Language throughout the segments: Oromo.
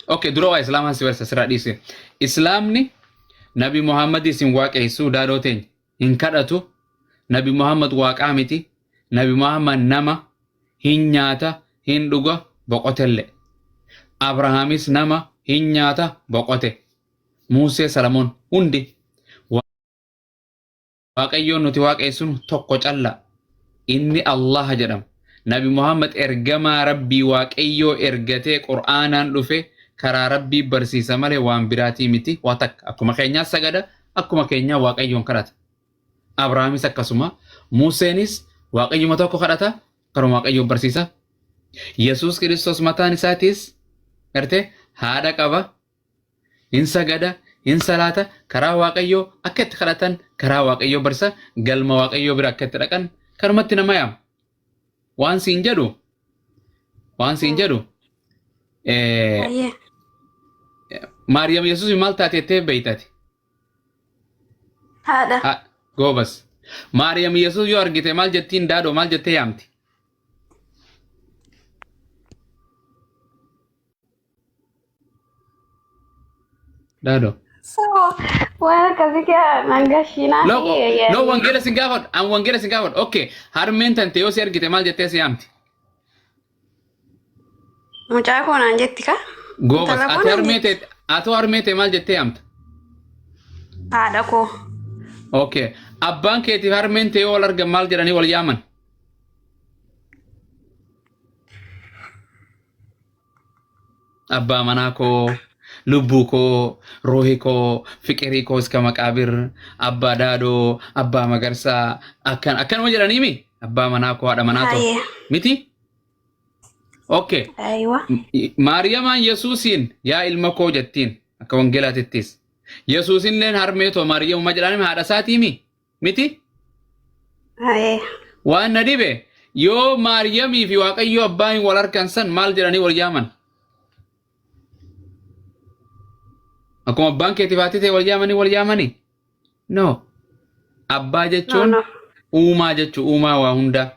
Okay, dura waa islaamaa si barsa sirraa dhiise. Islaamni Nabi Muhammad isin waaqeessuu daadhoo teenya hin kadhatu. Nabi Muhammad waaqaa miti. Nabi Muhammad nama hin nyaata hin dhuga boqotelle. Abrahaamis nama hin nyaata boqote. Muusee Salamoon hundi waaqayyoon nuti waaqeessuun tokko calla. Inni Allah jedhama. Nabi Muhammad ergamaa Rabbii waaqayyoo ergatee Qur'aanaan dhufe karaa Rabbii barsiisa malee waan biraatii miti. Waa takka akkuma keenyaa sagada akkuma keenyaa waaqayyoon kadhata. Abrahaamis akkasuma Museenis waaqayyuma tokko kadhata karuma waaqayyoon barsiisa. Yesuus Kiristoos mataan isaatis garte haadha qaba. Hin sagada hin salaata karaa waaqayyoo akka itti kadhatan karaa waaqayyoo barsiisa galma waaqayyoo bira akka itti dhaqan karumatti nama yaama. Waan siin jedhu Maariyaam Yesuus maal taatettee beeytati? Haadha. Goobas. Maariyaam Yesuus yoo argite maal jettiin daadhoo maal jettee yaamti? Daadhoo. So, waan akkasii nangashina. No, wangeela sin gaafadhu. Okay, harmeen tante yoo si argite maal jettee si yaamti? Mucaa koonaan jetti ka? Goobas. Ati harmeete maal jettee yaamta? Haadha koo. Okay. Abbaan keetiif harmeen ta'ee wal argan maal jedhanii wal yaaman? Abbaa manaa koo, lubbuu koo, ruuhi koo, fiqirii koo iska maqaabir, abbaa daadhoo, abbaa magarsaa, akkanuma jedhaniimi? Abbaa manaa koo, haadha manaa koo. Miti? Okay. Aywa. Maariyamaan Yesuusiin yaa ilma koo jettiin akka wangeelaatittis. Yesuusinleen harmeetoo Maariyaamuma jedhanii haadha isaatiimi? Miti? Aye. Waan na dhibe yoo Maariyaamii fi Waaqayyoo abbaan wal argan san maal jedhanii wal yaaman? Akkuma abbaan keetiif haati ta'e wal yaamanii? No. Abbaa jechuun uumaa jechuu uumaa waa hundaa.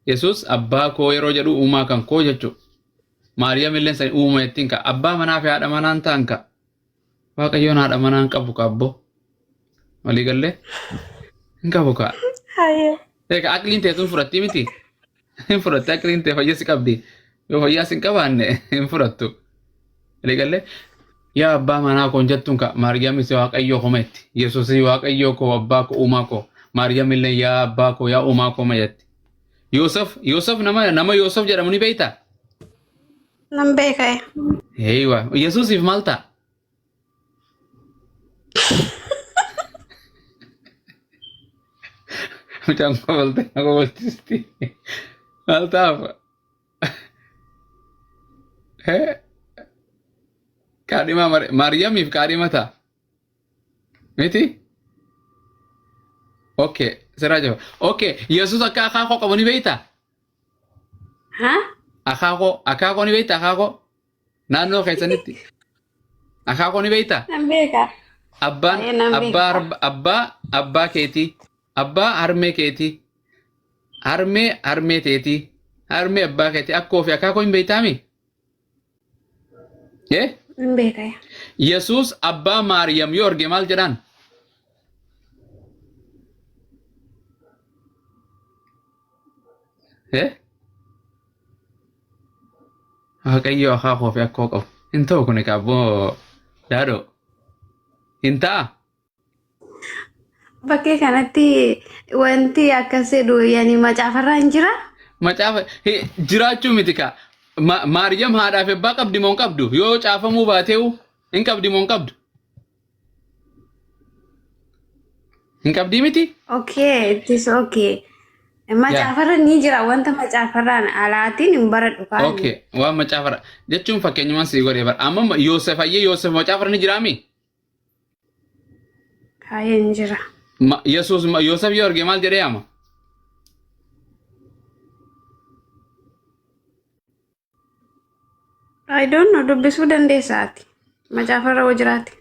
Yesuus abbaa koo yeroo jedhu uumaa kan koo jechuu. Maariyaam illeen san uuma jettiin ka abbaa manaa fi haadha manaan ta'an ka. Waaqayyoon haadha manaan qabu ka abbo. Walii gallee? Hin qabu ka. Aye. Egaa aqliin ta'e sun fudhattii miti? Hin fudhatte aqliin ta'e fayyasi qabdi. Yoo fayyaas hin qabaanne hin fudhattu. Walii gallee? Yaa abbaa manaa koon jettuun ka Maariyaamis Waaqayyoo komeetti. Yesuusis Waaqayyoo koo abbaa koo uumaa koo. Maariyaam illee yaa abbaa koo yaa uumaa koo majetti. Yoosef nama Yoosef jedhamu ni beeytaa? Nan beeka. Eeywa Yesuusiif maal ta'a? Mucaan kobolchisti. Maal ta'aaf? Kaadhima Maariyaamiif kaadhima ta'a? Miti? Okay, sirraa jaba. Okay, Yesuus akka akaakoo qabu ni beeytaa? Ha? Akaakoo ni beeytaa akaakoo? Naannoo keessanitti. Akaakoo ni beeytaa? Nan beeka. Abbaa keetii. Abbaa harmee keetii. Harmee teetii. Harmee abbaa keetii. Akkoo fi akaakoo hin beeytaami? Nan beeka. Yesuus abbaa Maariyaam yoo arge maal jedhaan? Waaqayyo akaakoo fi akkoo qabu. Hin ta'u kun egaa daadhoo. Hin ta'a? Bakkee kanatti wanti akkas jedhu yaani macaafarraa hin jira? Macaafa jiraachuu miti ka. Maariyaam haadhaaf abbaa qabdi moo hin qabdu? Yoo caafamuu baateewu hin qabdi moo hin qabdu? Hin qabdii miti? Okay, it is okay. Macaafarra ni jira wanta macaafarraan alaatiin hin baradhu kaa. Okay, waan macaafarra jechuun fakkeenyumaan sii godhee bara. Amma Yoosef macaafarra ni jiraami? Kaayee hin jira. Yoosef yoo arge maal jedhee yaama? I don't know, dubbisuu dandeessaati. Macaafarra hoo jiraate.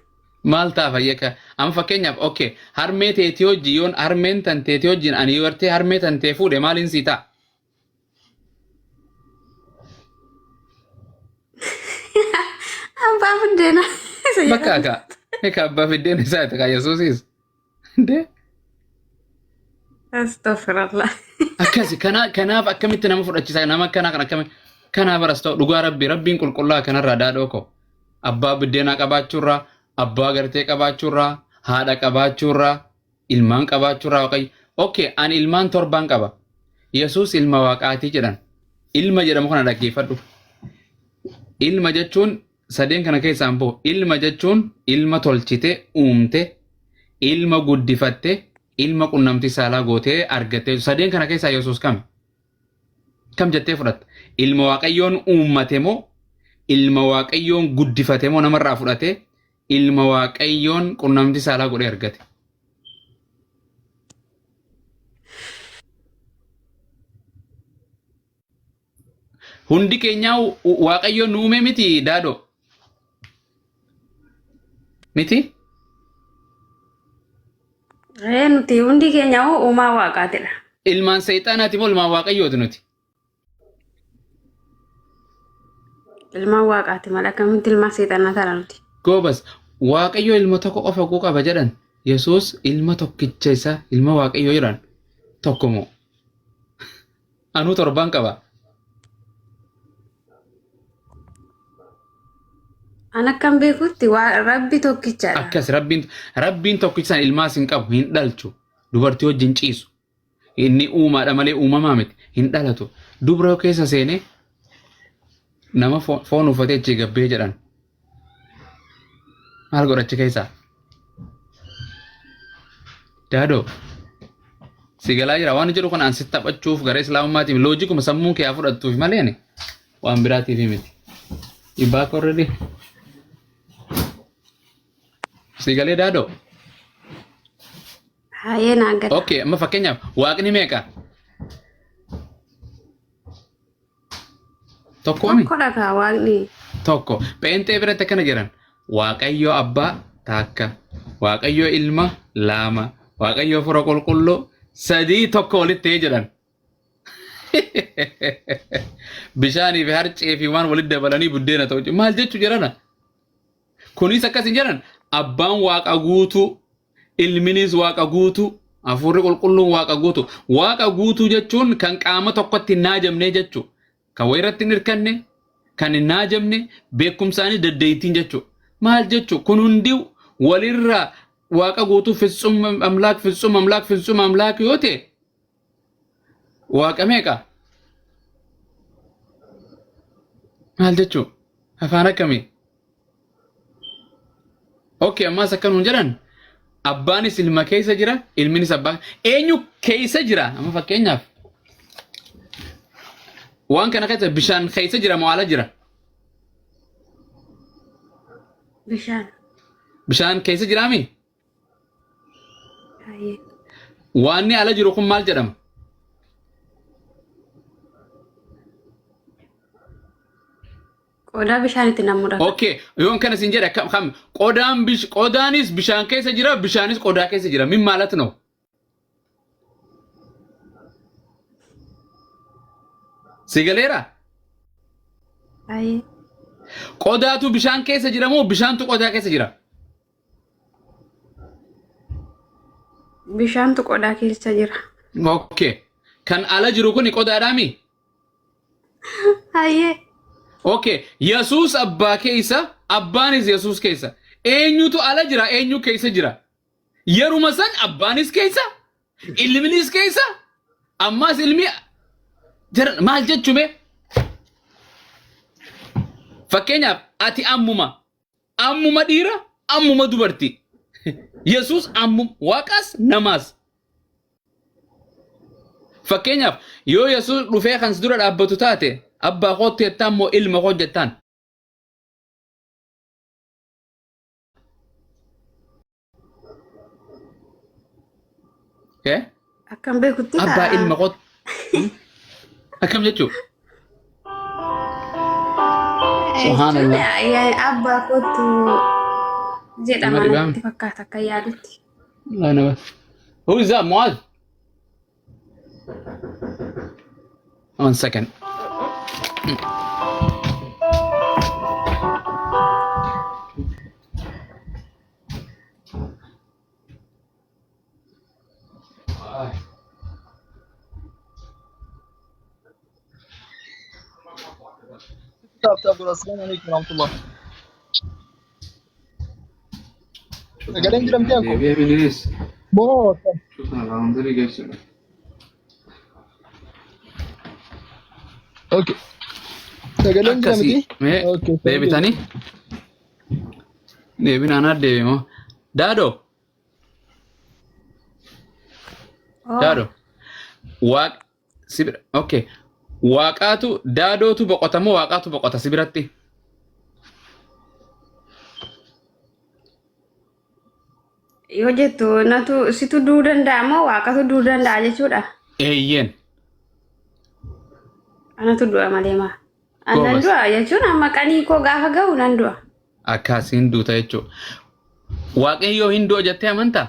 Maal ta'a fayyaka? Amma fakkeenyaaf okay, harmee teetii hojii yoon harmeen tan teetii hojiin ani wartee harmee tan tee fuudhe maaliin sii ta'a? abbaa fiddeena. Bakka eka abbaa fiddeen isaa ta'e Yesuusis. Inde? Astaghfirullah. Akkasi kanaaf akkamitti nama fudhachiisa nama kana kan akkami kanaaf baras ta'u dhugaa rabbiin qulqullaa kanarraa daadhoo ko abbaa biddeenaa qabaachuurraa abbaa gartee qabaachuurraa haadha qabaachuurraa ilmaan qabaachuurraa waaqayyo okay ani ilmaan torbaan qaba Yesuus ilma waaqaatii jedhan ilma jedhamu kana dhaggeeffadhu ilma jechuun sadeen kana keessaan boo ilma jechuun ilma tolchite uumte ilma guddifatte ilma qunnamtii saalaa gootee argatte sadeen kana keessaa Yesuus kam jettee fudhatta ilma waaqayyoon uummate moo ilma waaqayyoon guddifate moo namarraa fudhate ilma waaqayyoon qunnamtii saalaa godhee argate hundi keenyaa waaqayyoon nu uume miti daado miti nuti hundi keenya uumaa waaqaatidha. ilmaan seexaanaati moo ilmaan waaqayyooti nuti ilmaan waaqaati mala akkamitti ilmaa seexanaa ta'a nuti. Goobas waaqayyo ilma tokko qofa qaba jedhan Yesuus ilma tokkicha isaa ilma waaqayyo jedhan tokko moo anuu torban qaba. Ana kan beekutti rabbi tokkichaadha. Akkas rabbiin tokkichaan ilmaas hin qabu hin dhalchu dubartii wajjin ciisu inni uumaadha malee uumamaa miti hin dhalatu dubra keessa seenee nama foon uffatee achi gabbee jedhan maal godhachi keessaa daadoo si galaa jira waan jedhu kun an sitti taphachuuf gara islaamummaatiif loojikuma sammuun kee haa fudhattuuf malee waan biraatiif miti dhibbaa korredhi si galee daadoo. Haayee naagata. Okay amma fakkeenyaaf waaqni meeqa? Tokko mi? Tokko dhagaa waaqni. Tokko pheenxee biratti akkana jedhan waaqayyo abbaa takka waaqayyo ilma lama waaqayyo fura qulqulluu sadii tokko walitti jedhan bishaanii fi harcee fi waan walitti dabalanii buddeena ta'u maal jechuu jedhana kunis akkas hin jedhan abbaan waaqa guutuu ilminis waaqa guutuu hafuurri qulqulluun waaqa guutuu jechuun kan qaama tokkotti hin naajamne jechuu kan wayirratti hin hirkanne kan hin naajamne beekumsaanis daddeeytiin jechuu maal jechuu kun hundi walirraa waaqa guutuu fitsum amlaak yoo ta'e waaqa meeqa maal jechuu afaan akkamii okay ammaas akkanuma jedhan abbaanis ilma keessa jira ilminis abbaa eenyu keessa jira amma fakkeenyaaf waan kana keessa bishaan keessa jira moo ala jira bishaan keessa jiraami waan ni ala jiru kun maal jedhama qodaa bishaanitti namuudha. Okay yoon kana sin jedha kam qodaanis bishaan keessa jira bishaanis qodaa keessa jira min maalat no sigaleera Haayee. qodaatu bishaan keessa jira moo bishaantu qodaa keessa jira Bishaantu qodaa keessa jira. Okay kan ala jiru kun qodaadhaami Haayee. Okay Yesuus abbaa keessa abbaanis Yesuus keessa eenyutu ala jira eenyu keessa jira yeruma san abbaanis keessa ilminis keessa ammas ilmi maal jechume fakkeenyaaf ati ammuma dhiira ammuma dubartii Yesuus waaqas namaas fakkeenyaaf yoo Yesuus dhufee kan dura dhaabbatu taate abbaa kootti jettaan moo ilma koo jettaan Akkam beekutti abbaa ilma koo akkam jechuu Subhanallah. Abbaa kootu jedhama natti fakkaata akka yaadutti. Who is that, Muaz? 1 second. تابور السلام عليكم ورحمة الله. قاعدين جرام جاكم. بيبيليس بوت. شوف انا العنظري جاي شنو اوكي. قاعدين جرام akkasii دي. mee اوكي. deebitanii deebin anaa deebimoo daadoo Oh. daadoo waaq sibira okay waaqaatu daadootu boqota moo waaqaatu boqota sibiratti Yoo jettu natu situ du'uu danda'a moo waaqatu du'uu danda'a jechuudha. eeyyeen Anatu du'a malee maa. Anan Goobas. du'a jechuun amma qanii koo gaafa ga'u nan du'a. akkasiin duuta jechuudha waaqayyoo hin du'a jettee amantaa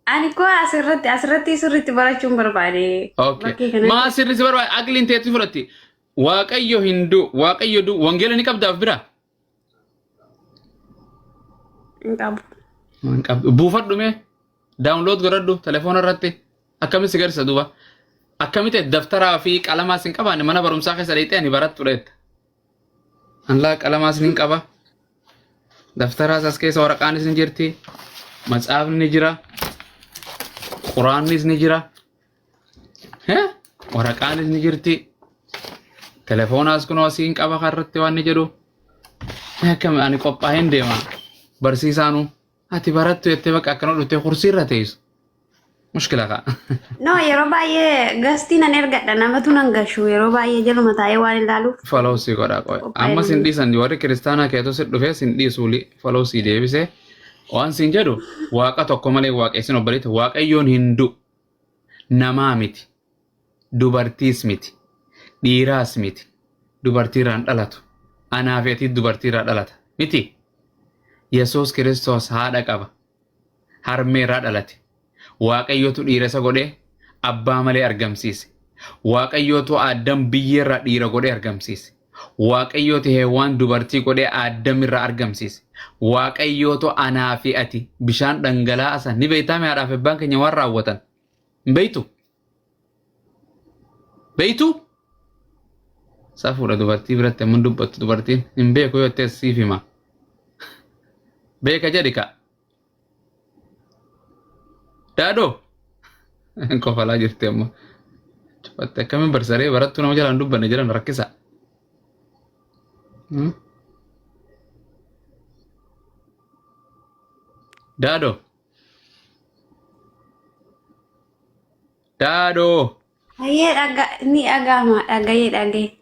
Ani koo asirratti sirriitti barachuun barbaade. okay Bakkee kanatti. maa sirri si barbaade aqliin teetti fudhatti waaqayyo hin du'u waaqayyo du'u wangeela ni qabdaaf bira Hin qabu. Waan qabdu buufadhu mee daawunlood godhadhu telefoona irratti akkamitti si garsiisa duuba akkamitti daftaraa fi qalamaas hin qabaanne mana barumsaa keessa dheexee ani barattu dheetta anlaa qalamaas ni qaba daftaraas as keessa waraqaanis ni jirti matsaafni ni jira quraannis ni jira waraqaanis ni jirti telefoonaas kunoo asiin qaba karratti waan ni jedhu akkam ani qophaa'een deema barsiisaanu ati barattu jettee bakka akkana dhuftee kursiirra teessu mushkila kaa No yeroo baay'ee gastii nan ergadha namatu nan gashu yeroo baay'ee jaluma taa'ee waan ilaaluuf. follow si godha qoy amma sin dhiisan warri kiristaanaa keetu si dhufee sin dhiisuuli follow si deebise waan sin jedhu waaqa tokko malee waaqessin obboleetti waaqayyoon hin du'u namaa miti dubartiis miti dhiiraas miti dubartiirraan dhalatu anaa fi ati dubartiirraa dhalata miti yesuus kiristoos haadha qaba harmeerraa dhalate waaqayyootu dhiira isa godhee abbaa malee argamsiise waaqayyootu addam biyyeerraa dhiira godhee argamsiise waaqayyootu heewwaan dubartii godhee addamirraa argamsiise waaqayyootu anaa fi ati bishaan dhangala'aa ni beektaa haadhaaf abbaan keenya waan raawwatan hin beektu isaa fuudha dubartii biratti ammoo dubbattu dubartiin hin beeku yoo ta'e siif hima beeka jedhi ka daadoo kofalaa jirti ammoo cufatte akkamiin barsaree barattuu nama jalaan dubbanne jedhan rakkisa daadoo daadoo Hayyee ni dhaga'ama dhaga'ee.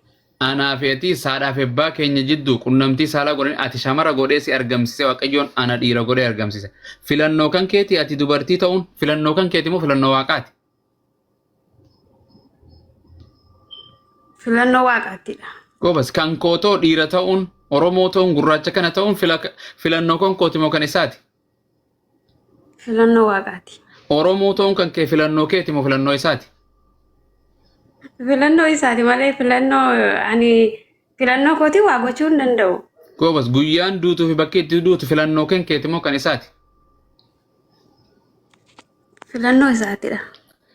anaa fi ati saadhaaf abbaa keenya jidduu qunnamtii saalaa godhanii ati shamara godhee si argamsiise waaqayyoon ana dhiira godhee argamsiise filannoo kan keeti ati dubartii ta'uun filannoo kan keeti moo filannoo waaqaati Filannoo waaqaatidha. goobas kan kootoo dhiira ta'uun oromoo ta'uun gurraacha kana ta'uun filannoo kan kooti moo kan isaati Filannoo waaqaati. oromoo ta'uun kan kee filannoo keeti moo filannoo isaati Filannoo isaati malee filannoo kooti waa gochuu hin danda'u. goobas guyyaan duutuu fi bakki itti duutu filannoo kan keeti moo kan isaati Filannoo isaatidha.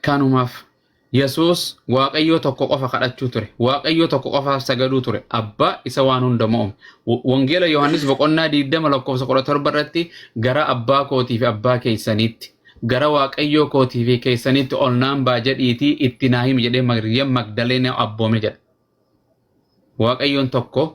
kanumaaf yesuus waaqayyoo tokko qofa kadhachuu ture waaqayyoo tokko qofaaf sagaduu ture abbaa isa waan hunda mo'ume wangeela yohannis boqonnaa 20 lakkoofsa 17 irratti gara abbaa kootii fi abbaa keessaniitti gara waaqayyoo kootii fi keessaniitti ol naan baa jedhiitii itti naa himi jedhee Maryam Magdaleena abboome jedha waaqayyoon tokko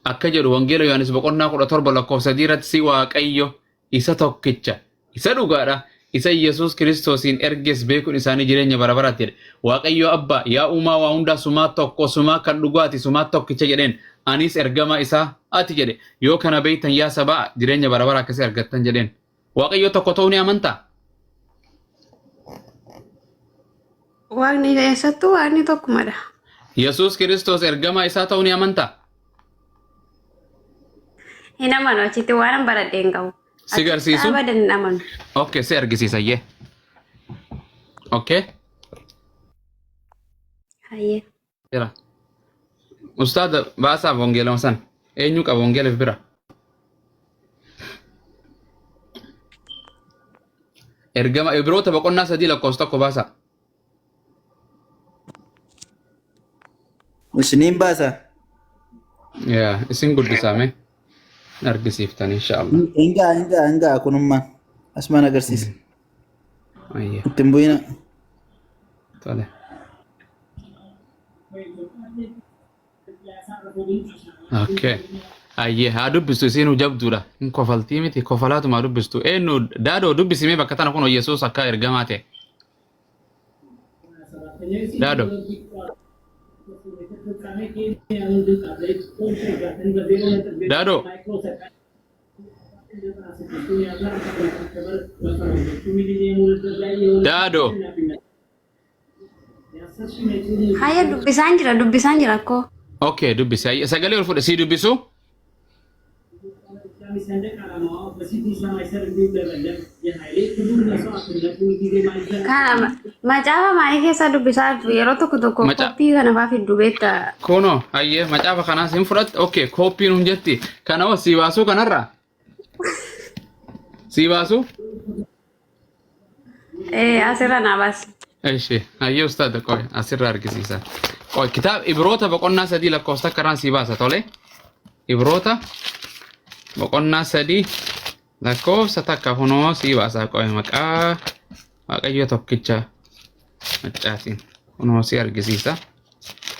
akka jedhu wangeela yohannis boqonnaa 17 lakkoofsa 3 irratti si waaqayyo isa tokkicha isa dhugaadha isa yesuus kiristoosiin erges beekuun isaanii jireenya bara baraatti jedhe waaqayyo abbaa yaa uumaa waa hundaa sumaa tokko sumaa kan dhugaati sumaa tokkicha jedheen anis ergamaa isaa ati jedhe yoo kana beektan yaa sabaa jireenya bara bara akkasii argattan jedheen waaqayyo tokko ta'uu ni amantaa Waaqni keessattuu waaqni tokkumadha. yesuus kiristoos ergamaa isaa ta'uu ni amantaa Hin amanu achitti waan baradhee hin qabu. si garsiisu Abadan hin amanu. okay si argisiisayyee okay Hayyee. jira ustaada baasaaf wangeelama san eenyu qaba wangeelaf bira ergama ibroota boqonnaa 3 lakkoofsa 1 baasaa Isiniin baasa. yaa isin guddisame argisiiftan inshaallah. Hingaa kunummaan asumaan agarsiisa. Ayya Ittiin bu'ina. tole. Okay. Ayye haa dubbistu isiin jabduudha. Hin kofaltii miti kofalaatuma haa dubbistu. Eenyu daadoo dubbisimee bakka tana kun Yesuus akka ergamaa ta'e. Daadoo. Daadoo. Daadoo. Haya dubbisan jira ko. Okay dubbisi. Ayye sagalee ol fudhe sii dubbisu. Kana macaafa maalii keessa dubbisaa yeroo tokko koppii kana faa fiddu beekta. Kuno ayye macaafa kanaa siin fudhatte. Okay koppiin hun jetti. Kana sii baasuu kanarraa. Sii baasuu. Asirra naa baasi. Eeshi ayye ustaad qoy asirra argisiisa. Qoy kitaaba Ibroota boqonnaa 3 lakkoofsa karaan sii baasa tole. Ibroota boqonnaa 3 lakkoofsa takka hunoo sii baasa qoy maqaa Waaqayyo tokkicha maccaatiin hunoo sii argisiisa.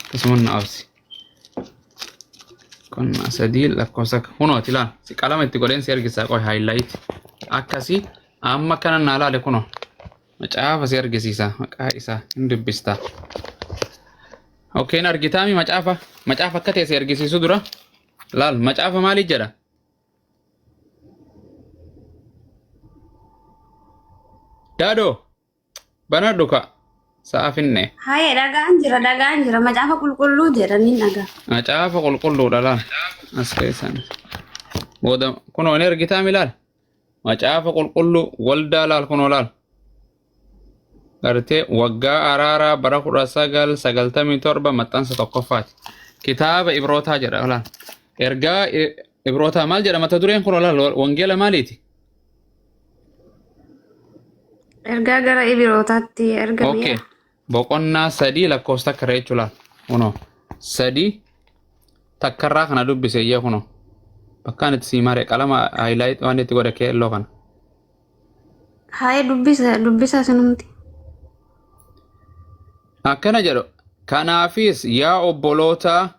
Akkasumas na absi. Boqonnaa 3 lakkoofsa hunoo tilaan si qalama itti godheen sii argisiisa qoy highlight akkasii amma kana naa laale kunoo. Macaafa si argisiisa maqaa isaa hin dubbista. Okay argitaami macaafa akka ta'e si argisiisu dura laal macaafa maali jedha? Daadoo bana dhuka sa'a finne. Haya dhagaan jira macaafa qulqulluu jedhanii dhagaa. Macaafa qulqulluudha laal as keessan. Booda kunoo ni argitaami laal macaafa qulqulluu waldaa laal kunoo laal. Gartee waggaa araaraa bara 1997 maxxansa tokkoffaati. Kitaaba Ibrootaa jedha laal. Ergaa Ibrootaa maal jedha mata dureen kun laal wangeela maaliiti? Ergaa gara Ibrootaatti erga Okay. mi'a. Boqonnaa 3 lakkoofsa takka reechu laal. Kunoo 3 takkarraa kana dubbise iyya kunoo. Bakkaan itti siimare qalama highlight waan itti godhe keelloo kana. Haya dubbisa sinumti. Akkana jedhu kanaafis yaa obboloota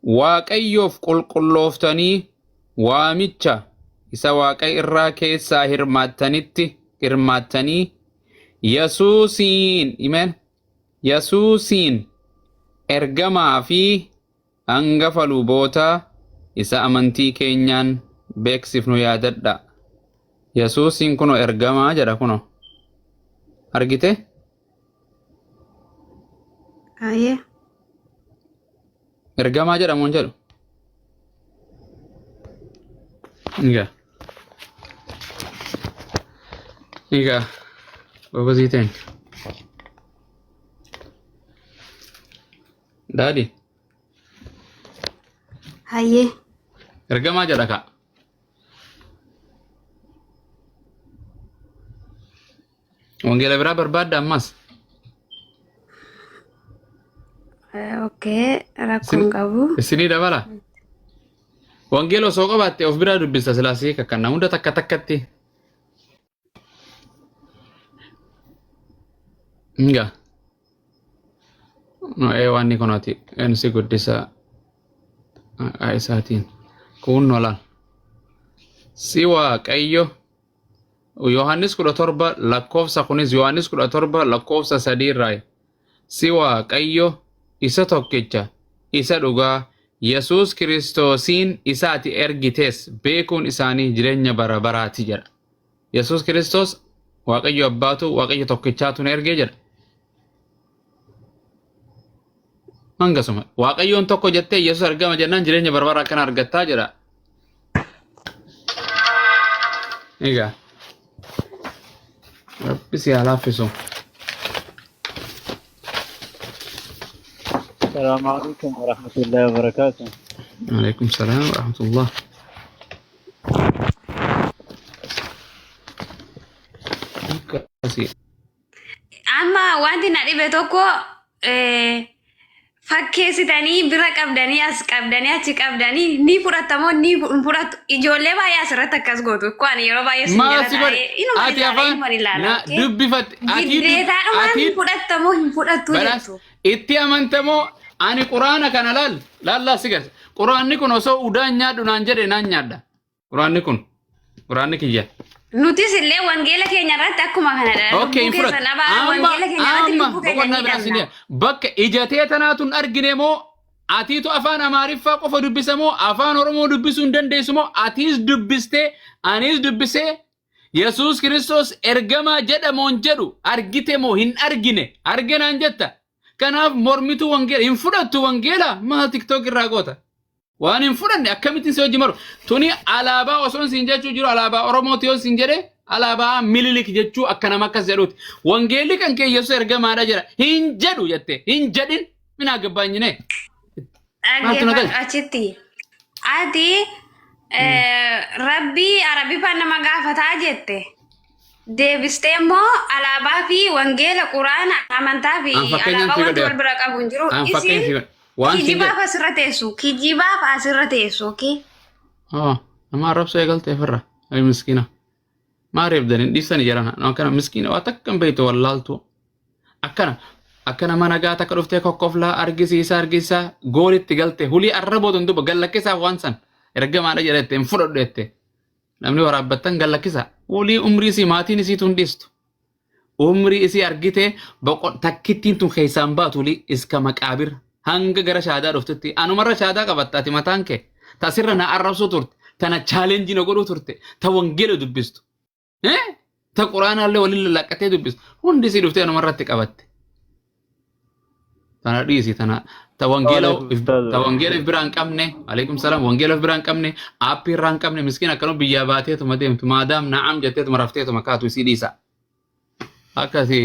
Waaqayyoof qulqullooftanii waamicha isa Waaqayyo irraa keessaa hirmaattanii Yesuusiin ergamaa fi hangafa luboota isa amantii keenyaan beeksifnu yaadadha. Yesuusiin kuno ergamaa jedha kuno. Argite? Haya. Ergamaa jedhamuun jedhu. Egaa babasiiteen. Daadi. Haya. Ergamaa jedha ka. Wangeela biraa barbaadda ammas. Okay, rakkoon qabu. Isinii dabala. Wangeela osoo qabaatte of biraa dubbista silaasii kakkanna hunda takka takkatti. Nga. No wanni kunooti. Ensi guddisa isaatiin. Kun nolaan. Si Waaqayyo. Yohaannis 17 lakkoofsa kunis Yohaannis 17 lakkoofsa 3 irraa. Si Waaqayyo isa tokkicha isa dhugaa Yesuus Kiristoosiin isaati ergites beekuun isaanii jireenya bara baraati jedha. Yesuus Kiristoos Waaqayyo abbaatu Waaqayyo tokkichaatu nu ergee jedha. Hangasuma Waaqayyoon tokko jettee Yesuus argama jennaan jireenya bara baraa kana argattaa jedha. Egaa Rabbi si haa laaffisu. السلام عليكم ورحمة الله وبركاته. وعليكم السلام ورحمة الله. Amma wanti na dhibe tokko fakkeessitanii bira qabdanii as qabdanii achi qabdanii ni fudhatamoo ni fudhatu ijoollee baay'ee asirratti akkas gootu kwani yeroo baay'ee sin Maasi godhe ati afaan na dubbifatte ati fudhatamoo hin fudhatu balas itti amantamoo ani quraana kana laalla sigas quraanni kun osoo udaan nyaadhu naan jedhe naan nyaadha quraanni kiyya nuti sillee wangeela keenya irratti akkuma kanadha okay infrat wangeela keenya irratti lubbuu keenya bakka ijatee tanaatun argine moo atiitu afaan amaariffaa qofa dubbisa moo afaan oromoo dubbisuu hin dandeessu moo atiis dubbistee anis dubbisee Yesuus Kiristoos ergamaa jedhamoon jedhu argite moo hin arginaan jetta kanaaf mormitu wangeela hin fudhattu wangeela maal TikTok irraa goota waan hin fudhanne akkamitti si hojii maru tuni alaabaa osoon siin jechuu jiru alaabaa oromooti yoo siin jedhe alaabaa mililik jechuu akka nama akkas jedhuuti wangeelli kan kee Yesuus ergamaadha jedha hin jedhu jette hin jedhin minaa gabbaanyine achitti ati rabbii arabiffaan nama gaafataa jette deebistee immoo alaabaa fi wangeela quraana amantaa fi alaabaa wanti wal bira qabu hin jiru isin kijibaaf asirra teessu okay nama arrabsoo eegaltee firra ay miskiina maariif danin dhiisanii jedhan akkana miskiina waa takkan beeytu wallaaltu akkana mana gaa takka dhuftee kokkoflaa argisiisa goolitti galte hulii arrabootan duba gallakkisaaf waan san ergamaadha jedhette hin fudhadhu jette namni waraabbattan gallakkisa hulii umrii isii maatiin isiitu hin dhiistu umrii isii argite takkittiin tun keessaan baatu hulii iska maqaabir hanga gara shaadaa dhuftutti anumarra shaadaa qabattaati mataan kee tasirra na arrabsuu turte tana chaalenjii na godhuu turte ta wangeela dubbistu ta quraanaallee waliin lallaqqatee dubbistu hundi isii dhuftee anumarratti qabatte tana dhiisi tana ta wangeela if biraan qabne alaykum salaam wangeela if biraan qabne aappii irraan qabne miskiin akkanuma biyyaa baateetuma deemtu maadaam na'am jetteetuma rafteetuma kaatu isii dhiisa akkasi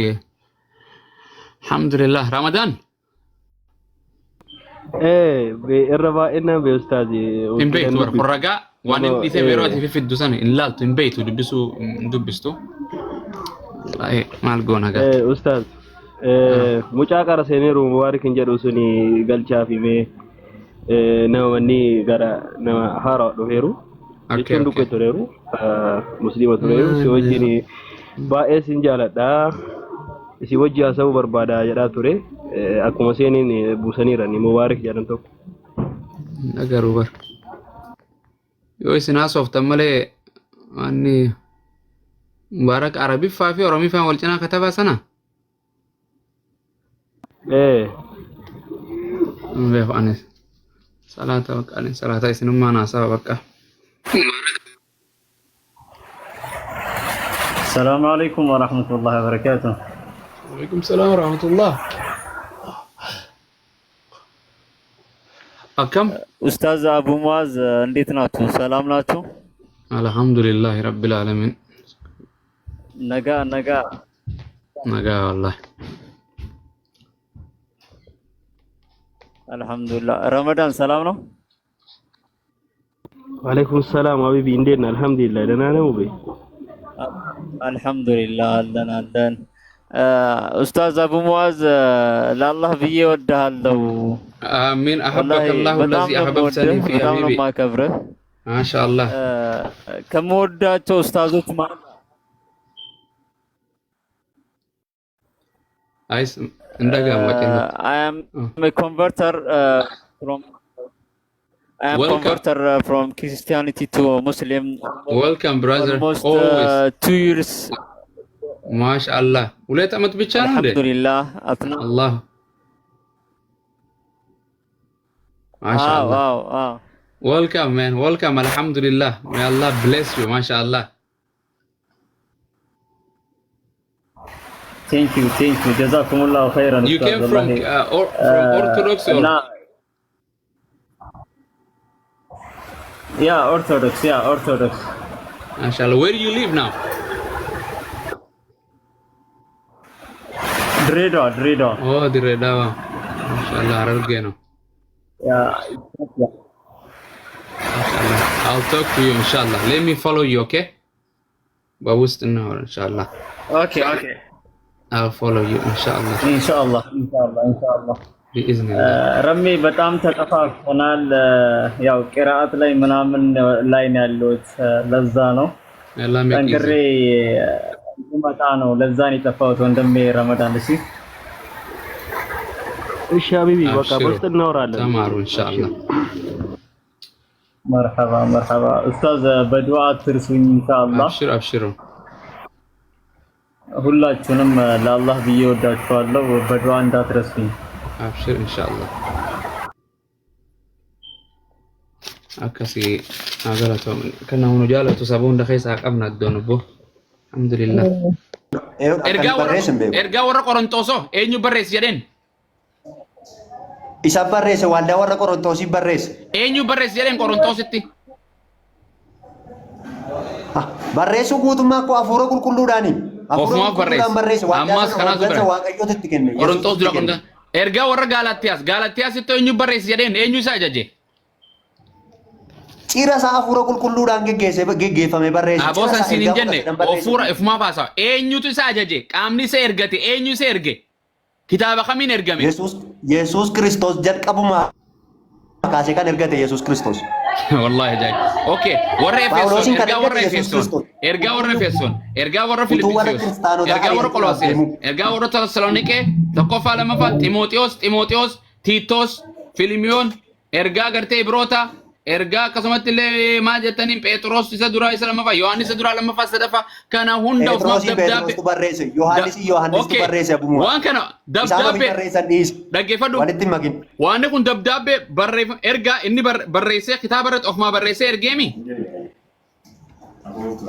alhamdulillah ramadaan irra baay'inaan bee ustaazi hin beektu warragaa waan hin dhiisee yeroo ati fiddu sana hin laaltu hin beektu dubbistu maal goona gaa ustaaz mucaa qara seeneeru mubaarik hin jedhu suni galchaa fi mee nama manni gara nama haaraa dhufeeru jechuun dhukkee tureeru musliima tureeru si wajjin baay'ee sin jaaladha si wajji haasa'uu barbaada jedhaa ture akkuma seeniin buusaniirani mubaarik jedhan tokko agaruu bar yoo isin haasoftan malee wanni mubaarak arabiffaa fi oromiffaan wal cinaa katabaa sana beeku anis salaata isinummaan haasawa bakka السلام عليكم ورحمة الله وبركاته. وعليكم السلام ورحمة الله. أكم؟ أستاذ أبو معاذ نديت ناتو سلام ناتو. الحمد لله رب العالمين. نجا والله. الحمد لله. رمضان سلامنا. وعليكم السلام حبيبي ندينا الحمد لله لنا نوبي. الحمد لله لنا أستاذ أبو معاذ لله بيه ودهالو. آمين أحبك الله الذي أحببتني فيه حبيبي. ما كبره. ما شاء الله. كم وداتو أستاذك ما؟ عايز ندقى I am a converter from Christianity to Muslim. Welcome, brother. Almost always. 2 years. ما شاء الله. وليت أمت بتشان الحمد لله. الله. ما شاء الله. Wow. Welcome, man. Welcome. الحمد لله. May Allah bless you. ما شاء الله. Thank you. جزاكم الله خيرا. You came from Orthodox or? Yeah, Orthodox. ما شاء الله. Where do you live now? Dredo. Oh, di Redawa. ما شاء الله. Arargeno. Yeah. ما شاء الله. I'll talk to you إن شاء الله. Let me follow you, okay? بوست النهار إن شاء الله. Okay. I'll follow you إن شاء الله. إن شاء الله. ቢኢዝኒላህ ረሜ በጣም ተጠፋፍተናል። ያው ቅራአት ላይ ምናምን ላይ ነው ያለሁት። ለዛ ነው ጠንክሬ መጣ ነው። ለዛ ነው የጠፋሁት ወንድሜ ረመዳን። እሺ ሀቢቢ በቃ በውስጥ እናወራለን። ተማሩ ኢንሻአላህ። መርሐባ መርሐባ ኡስታዝ በዱዓ አትርሱኝ ኢንሻአላህ። አብሽሩ ሁላችሁንም ለአላህ ብዬ ወዳችኋለሁ። በዱዓ እንዳትረሱኝ። አብሽር ኢንሻአላህ። አከሲ አገራቶ ከናሁኑ ጃለቱ ሰቦን ደኸይሳ ቀምና ደንቦ አልሐምዱሊላህ። ኤርጋ ወረ ቆሮንቶሶ ኤኙ በሬስ ጀደን isa barreesse waldaa warra Qorontoosii barreesse. Eenyu barreesse jedheen Qorontositti? Barreessuu guutummaa koo hafuura qulqulluudhaani. Ofumaaf barreesse. Ammas kanaatu bira. Waaqayyootti kenne. Qorontos dura qunda. Ergaa warra Gaalattiyaasitti eenyu barreesse jedheen eenyu isaa ajaje? Ciira isaa hafuura qulqulluudhaan geggeeffame barreesse. Aboosan siin hin jenne ofuura ifumaa baasaa. Eenyutu isa ajaje? Qaamni isa ergate eenyu isa erge? Kitaaba kamiin ergame? Yesuus Kiristoos jalqabuma kaasee kan ergate Yesuus Kiristoos. Wallahi jaay. Okay, warra Efesoon, ergaa warra Efesoon, ergaa warra Filippisiyoos, ergaa warra Qoloosees, ergaa warra Tasaloniqee, tokkoffaa lammaffaa Ximootiyoos, Tiitoos, Filimiyoon, ergaa gartee Ibroota, ergaa akkasumatti illee maal jettaniin Phexros isa duraa isa lammaffaa, Yohaannis isa duraa lammaffaa sadaffaa kana hunda ofumaaf dabdaabbe. Yohaannis barreesse abummaa. Waan kana dabdaabbe dhaggeeffadhu. Waan kun dabdaabbe barreeffama ergaa inni barreessee kitaaba irratti ofumaa barreessee ergeemi.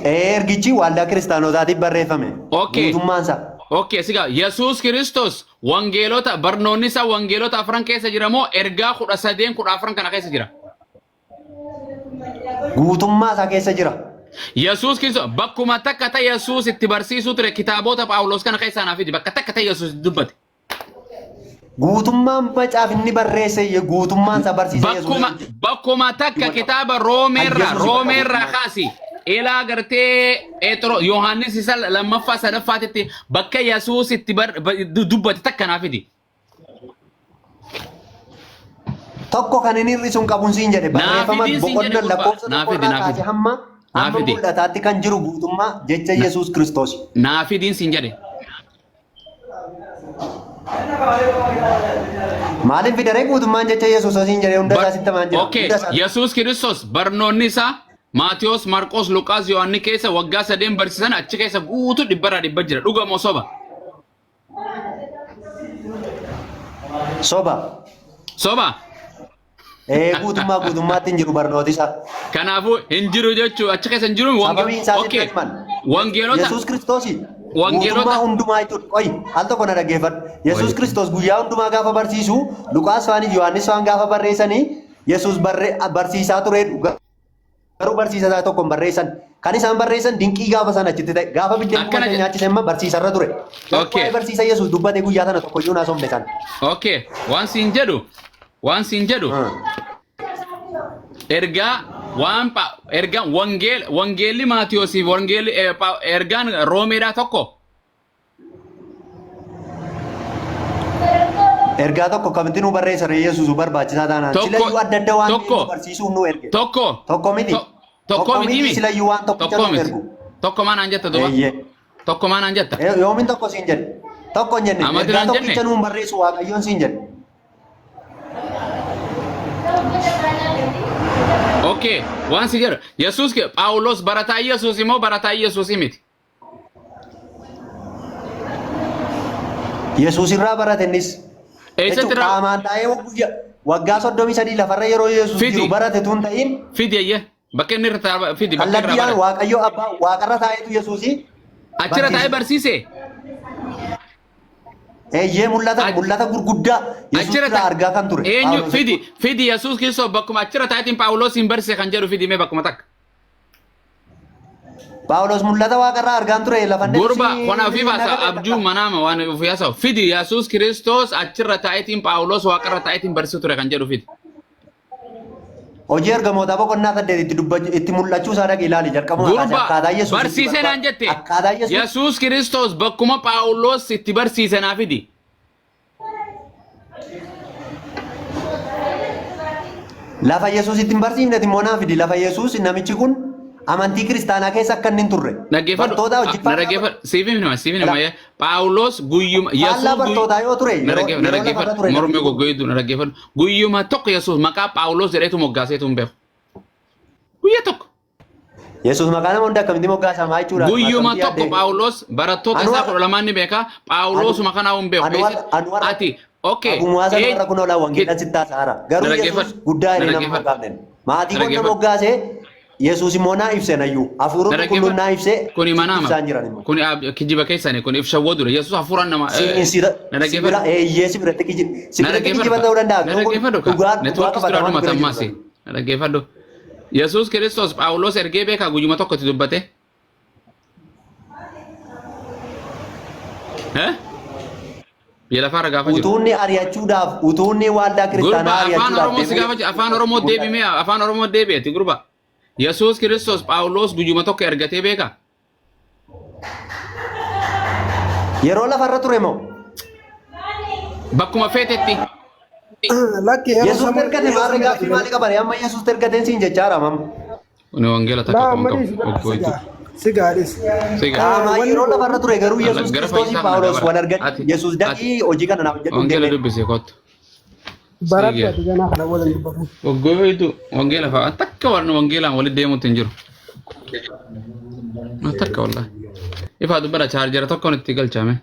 Ergichi waldaa kiristaanotaatiif barreeffame. Guutummaansa. Okay, siga Yesuus Kiristoos wangeelota barnoonni isaa wangeelota afran keessa jira moo ergaa 13 kana keessa jira? Guutummaa isaa keessa jira. Yesuus Kiristoos bakkuma takka ta'e Yesuus itti barsiisuu ture kitaabota Phaawulos kana keessa naaf idi bakka takka ta'e Yesuus dubbate. Guutummaan macaafa inni barreesse guutummaan isaa barsiisee Yesuus. Bakkuma takka kitaaba Roomeerraa kaasi. Ilaa gartee Phexros Yohaannis isa lammaffaa sadaffaatitti bakka Yesuus itti dubbate takka naaf idi. Tokko kan inni hir'isuun qabuun siin jedhe barreeffama boqonnaa lakkoofsa tokkorraa kaasee hamma mul'ataatti kan jiru guutummaa jecha Yesuus Kiristoos. Naafidiin siin jedhe. Maaliif fidaree guutummaan jecha Yesuus siin jedhe hunda isaa sitti maan jira. Okay, Yesuus Kiristoos barnoonni isaa Maatiyos, Marqos, Luqaas, Yohaannis keessa waggaa 3 barsiisan achi keessa guutuu 100 jira. Dhugamoo soba? Soba? Guutummaatti hin jiru barnooti isaa. Kanaafuu hin jiru jechuun achi keessa hin jiru wangeelota. Yesuus Kiristoos guutummaa hundumaa jechuudha. Qoyi al tokko na dhaggeeffadhu. Yesuus Kiristoos guyyaa hundumaa gaafa barsiisu Luqaas faanii Yohaannis faan gaafa barreessanii Yesuus barsiisaa ture garuu barsiisaa tokko barreessan. Kan isaan barreessan dinqii gaafa sana achitti ta'e gaafa biddeen kuma nyaachise amma barsiisarra ture. Barsiisa Yesuus dubbate guyyaa sana tokko iyyuu naasomne san. Okay, waan siin jedhu ergaa wangeelli Maatiyoosiif wangeelli ergaan Roomeedhaa tokko. Ergaa tokko kamitti nu barreessa Yesuus barbaachisaa taanaan silayyuu adda adda waan barsiisuuf nu erge. Tokko miti silayyuu waan tokkicha nu ergu. Tokko maanaan jetta duuba? Tokko maanaan jetta? Yoomin tokko siin jedhe. Tokko hin jenne. Ergaa tokkicha nu barreessu Waaqayyoon siin jedhe. Okay, waan si jedhu Yesuus Phaawulos barataa Yesuus immoo barataa Yesuus miti. Yesuus irraa baratennis. Eessatti irraa? Qaamaan taa'ee waggaa 33 lafarra yeroo Yesuus jiru barate tun ta'in. Fidiyye bakka inni irra fidi bakka irra barate. Waaqayyo abbaa waaqarra taa'etu Yesuusi. Achirra taa'ee barsiise. Mul'ata gurguddaa Yesuus irraa argaa kan ture. Eenyu fidi Yesuus Kiristoos bakkuma achirra taa'eetiin Phaawulosiin barsiise kan jedhu fidi mee bakkuma takka. Phaawulos mul'ata waaqarraa argaan ture lafan gurba kanaaf ifaasa abjuu manaama waan ufiyaasa fidi Yesuus Kiristoos achirra taa'eetiin Phaawulos waaqarra taa'eetiin barsiise ture kan jedhu fidi. Hojii ergamoota boqonnaa 8 itti mul'achuu isaa dhaqee ilaali jalqabuma akkaataa Yesuus barsiisee naan jette Yesuus Kiristoos bakkuma Phaawulos itti barsiise naa fidi. Lafa Yesuus ittiin barsiifneeti immoo naaf fidi. Lafa Yesuus namichi kun amantii kiristaanaa keessa akka inni hin turre. Bartoota hojii faana. Siifin hima Phaawulos guyyuma Yesuus bartootaa yoo ture. Mormee goggoitu na dhaggeeffadhu. Guyyuma tokko Yesuus maqaa Phaawulos jedheetu moggaaseetu hin beeku. Guyya tokko. Yesuus maqaa nama hunda akkamitti moggaasamaa jechuudha. Guyyuma tokko Phaawulos barattoota isaa 12 ni beeka. Phaawulos maqaa nama hin beeku. Ati okay. Agumuwaasa irra kun oolaa wangeela sittaa saara. Garuu Yesuus guddaa inni nama moggaafne. Maatii kun nama moggaasee Yesuus immoo naa ibse nayyuu. Hafuurri qulqulluun naa ibse. Kuni manama. Kuni kijiba keessanii kuni ibsa wadura. Yesuus hafuuraan nama. Sibira eeyyee sibiratti kijiba ta'uu danda'a. Network istura matammaasi. Dhaggeeffadhu. Yesuus Kiristoos Phaawulos ergee beekaa guyyuma tokkotti dubbate. Yela fara gaafa jiru. Utuunni ari'achuudhaaf utuunni waldaa kiristaanaa ari'achuudhaaf. Afaan Oromoo deebimee afaan Oromoo deebi'eeti gurba. Yesuus Kiristoos Phaawulos guyyuma tokko ergatee beeka. Yeroo lafarra ture moo? Bakkuma feetetti. Yesuus ergate maal gaaffii maali qabare amma Yesuus ergateen siin jechaara mam. Kuni wangeela takka qabu. Sigaaris. Yeroo lafarra ture garuu Yesuus Kiristoos Phaawulos wal argate. Yesuus dhaqii hojii kana naaf jedhu. Wangeela dubbisee kottu. Barattoota ganaa kana waliin dubbatu. Waggoitu wangeela fa'a takka waan wangeelaan walitti deemuutti hin jiru. Takka wallahi. Ifa dubbata chaarjera tokkoon itti galchame.